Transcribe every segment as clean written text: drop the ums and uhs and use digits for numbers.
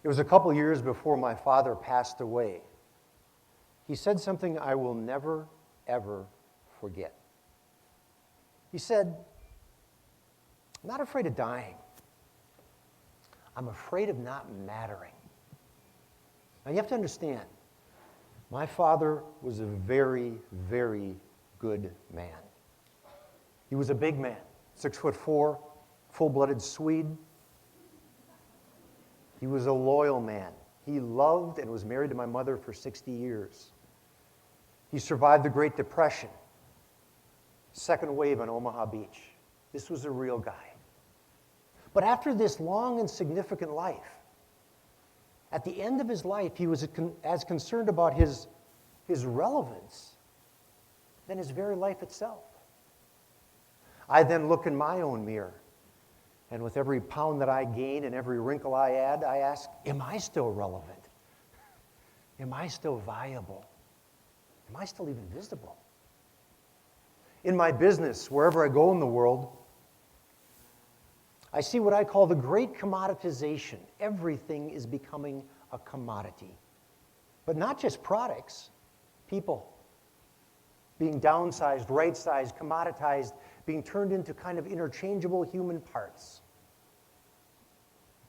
It was a couple years before my father passed away. He said something I will never, ever forget. He said, "I'm not afraid of dying. I'm afraid of not mattering." Now you have to understand, my father was a very, very good man. He was a big man, 6'4", full-blooded Swede. He was a loyal man. He loved and was married to my mother for 60 years. He survived the Great Depression, second wave on Omaha Beach. This was a real guy. But after this long and significant life, at the end of his life, he was as concerned about his relevance than his very life itself. I then look in my own mirror, and with every pound that I gain and every wrinkle I add, I ask, am I still relevant? Am I still viable? Am I still even visible? In my business, wherever I go in the world, I see what I call the great commoditization. Everything is becoming a commodity. But not just products, people. Being downsized, right-sized, commoditized, being turned into kind of interchangeable human parts.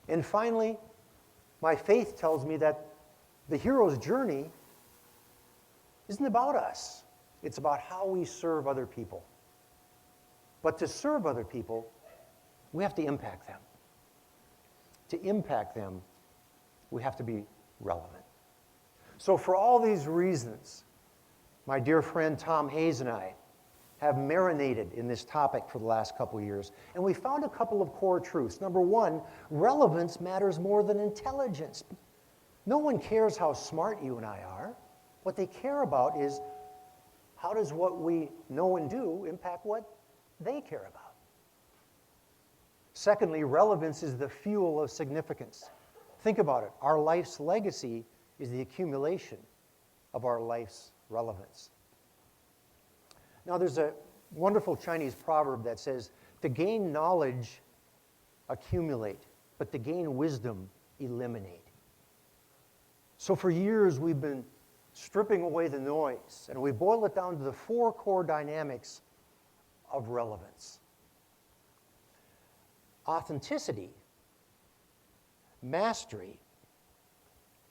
And finally, my faith tells me that the hero's journey isn't about us. It's about how we serve other people. But to serve other people, we have to impact them. To impact them, we have to be relevant. So for all these reasons, my dear friend Tom Hayes and I have marinated in this topic for the last couple of years, and we found a couple of core truths. Number one, relevance matters more than intelligence. No one cares how smart you and I are. What they care about is how does what we know and do impact what they care about. Secondly, relevance is the fuel of significance. Think about it. Our life's legacy is the accumulation of our life's relevance. Now, there's a wonderful Chinese proverb that says, to gain knowledge, accumulate, but to gain wisdom, eliminate. So for years, we've been stripping away the noise, and we boil it down to the four core dynamics of relevance. Authenticity, mastery,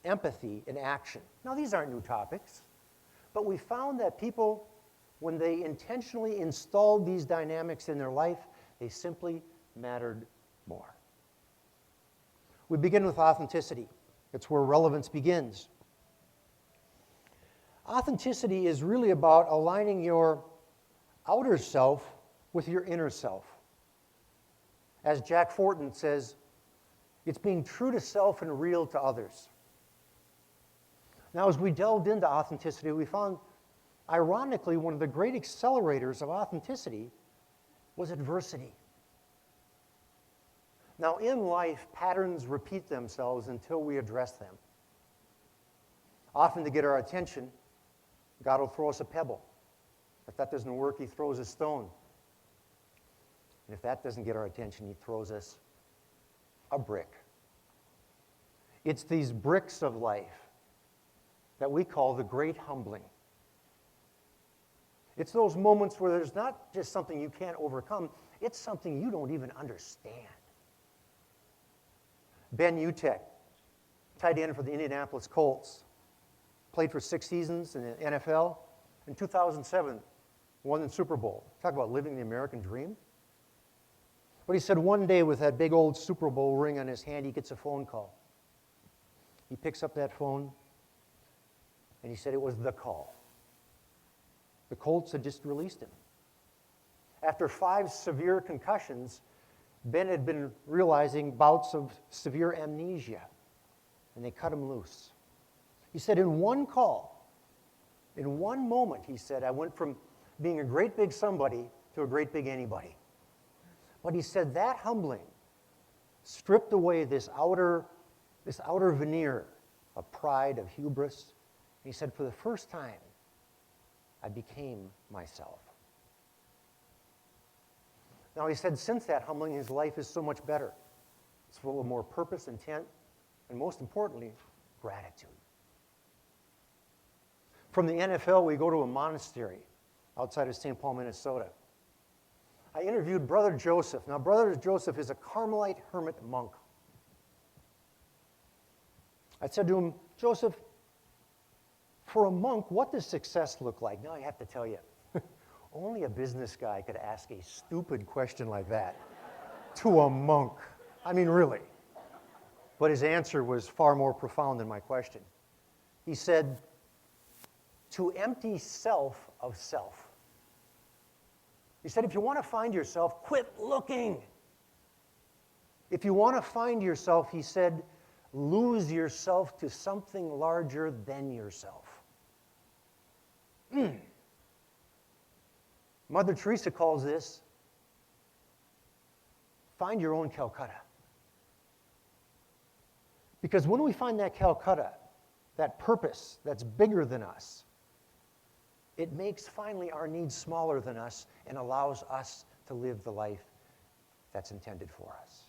empathy, and action. Now, these aren't new topics, but we found that people, when they intentionally installed these dynamics in their life, they simply mattered more. We begin with authenticity. It's where relevance begins. Authenticity is really about aligning your outer self with your inner self. As Jack Fortin says, it's being true to self and real to others. Now, as we delved into authenticity, we found, ironically, one of the great accelerators of authenticity was adversity. Now, in life, patterns repeat themselves until we address them. Often to get our attention, God will throw us a pebble. If that doesn't work, he throws a stone. And if that doesn't get our attention, he throws us a brick. It's these bricks of life that we call the great humbling. It's those moments where there's not just something you can't overcome, it's something you don't even understand. Ben Utecht, tight end for the Indianapolis Colts, played for 6 seasons in the NFL. In 2007, won the Super Bowl. Talk about living the American dream. But he said one day with that big old Super Bowl ring on his hand, he gets a phone call. He picks up that phone, and he said it was the call. The Colts had just released him. After 5 severe concussions, Ben had been realizing bouts of severe amnesia, and they cut him loose. He said, in one call, in one moment, he said, I went from being a great big somebody to a great big anybody. But he said that humbling stripped away this outer veneer of pride, of hubris. And he said, for the first time, I became myself. Now, he said, since that humbling, his life is so much better. It's full of more purpose, intent, and most importantly, gratitude. From the NFL, we go to a monastery outside of St. Paul, Minnesota. I interviewed Brother Joseph. Now, Brother Joseph is a Carmelite hermit monk. I said to him, Joseph, for a monk, what does success look like? Now, I have to tell you, only a business guy could ask a stupid question like that to a monk. I mean, really. But his answer was far more profound than my question. He said, to empty self of self. He said, if you want to find yourself, quit looking. If you want to find yourself, he said, lose yourself to something larger than yourself. Mother Teresa calls this, find your own Calcutta. Because when we find that Calcutta, that purpose that's bigger than us, it makes finally our needs smaller than us and allows us to live the life that's intended for us.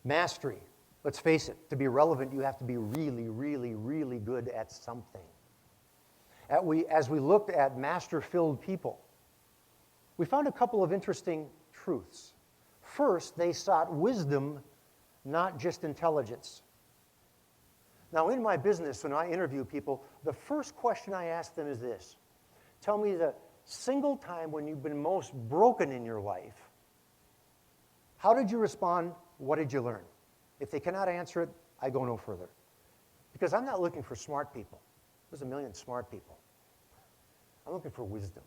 Mastery. Let's face it, to be relevant, you have to be really, really, really good at something. As we looked at master-filled people, we found a couple of interesting truths. First, they sought wisdom, not just intelligence. Now, in my business, when I interview people, the first question I ask them is this. Tell me the single time when you've been most broken in your life. How did you respond? What did you learn? If they cannot answer it, I go no further. Because I'm not looking for smart people. There's a million smart people. I'm looking for wisdom.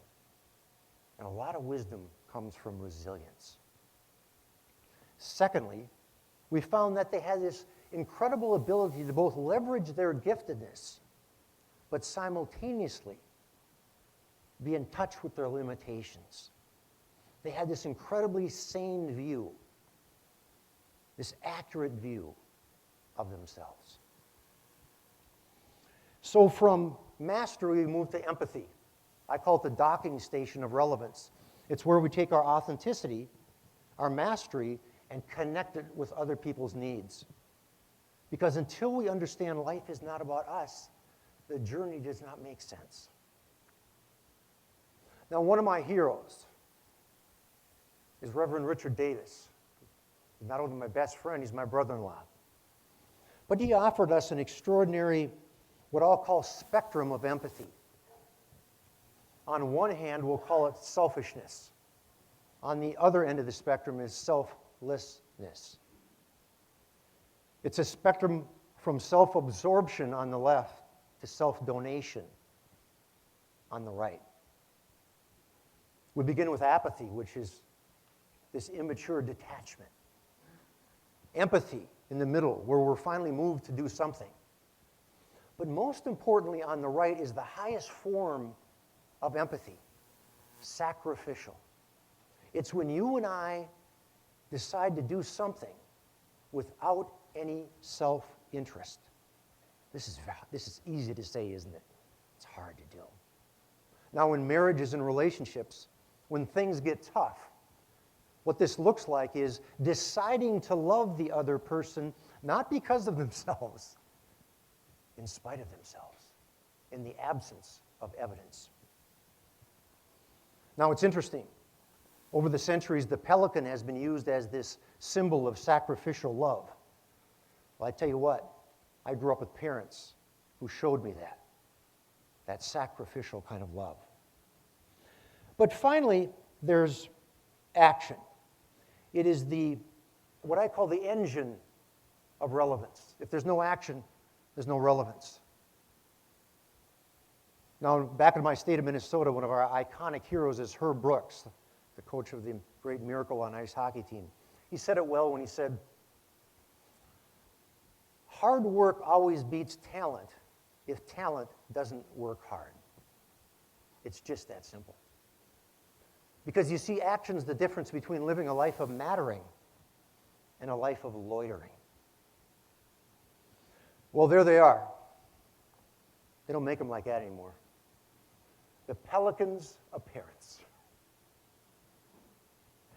And a lot of wisdom comes from resilience. Secondly, we found that they had this incredible ability to both leverage their giftedness, but simultaneously be in touch with their limitations. They had this incredibly sane view, this accurate view of themselves. So from mastery, we move to empathy. I call it the docking station of relevance. It's where we take our authenticity, our mastery, and connect it with other people's needs. Because until we understand life is not about us, the journey does not make sense. Now, one of my heroes is Reverend Richard Davis. He's not only my best friend, he's my brother-in-law. But he offered us an extraordinary, what I'll call spectrum of empathy. On one hand, we'll call it selfishness. On the other end of the spectrum is selflessness. It's a spectrum from self-absorption on the left to self-donation on the right. We begin with apathy, which is this immature detachment. Empathy in the middle, where we're finally moved to do something. But most importantly, on the right is the highest form of empathy, sacrificial. It's when you and I decide to do something without any self-interest. This is easy to say, isn't it? It's hard to do. Now, in marriages and relationships, when things get tough, what this looks like is deciding to love the other person, not because of themselves, in spite of themselves, in the absence of evidence. Now, it's interesting. Over the centuries, the pelican has been used as this symbol of sacrificial love. Well, I tell you what, I grew up with parents who showed me that sacrificial kind of love. But finally, there's action. It is what I call the engine of relevance. If there's no action, there's no relevance. Now, back in my state of Minnesota, one of our iconic heroes is Herb Brooks, the coach of the great Miracle on Ice hockey team. He said it well when he said, hard work always beats talent if talent doesn't work hard. It's just that simple. Because you see, action's the difference between living a life of mattering and a life of loitering. Well, there they are. They don't make them like that anymore. The pelican's appearance.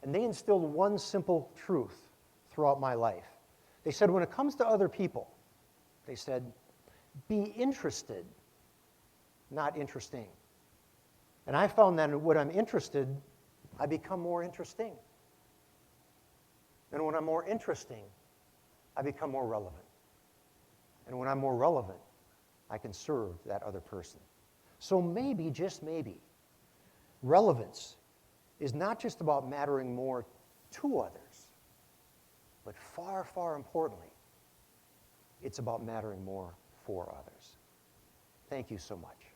And they instilled one simple truth throughout my life. They said, when it comes to other people, they said, be interested, not interesting. And I found that when I'm interested, I become more interesting. And when I'm more interesting, I become more relevant. And when I'm more relevant, I can serve that other person. So maybe, just maybe, relevance is not just about mattering more to others, but far, far importantly, it's about mattering more for others. Thank you so much.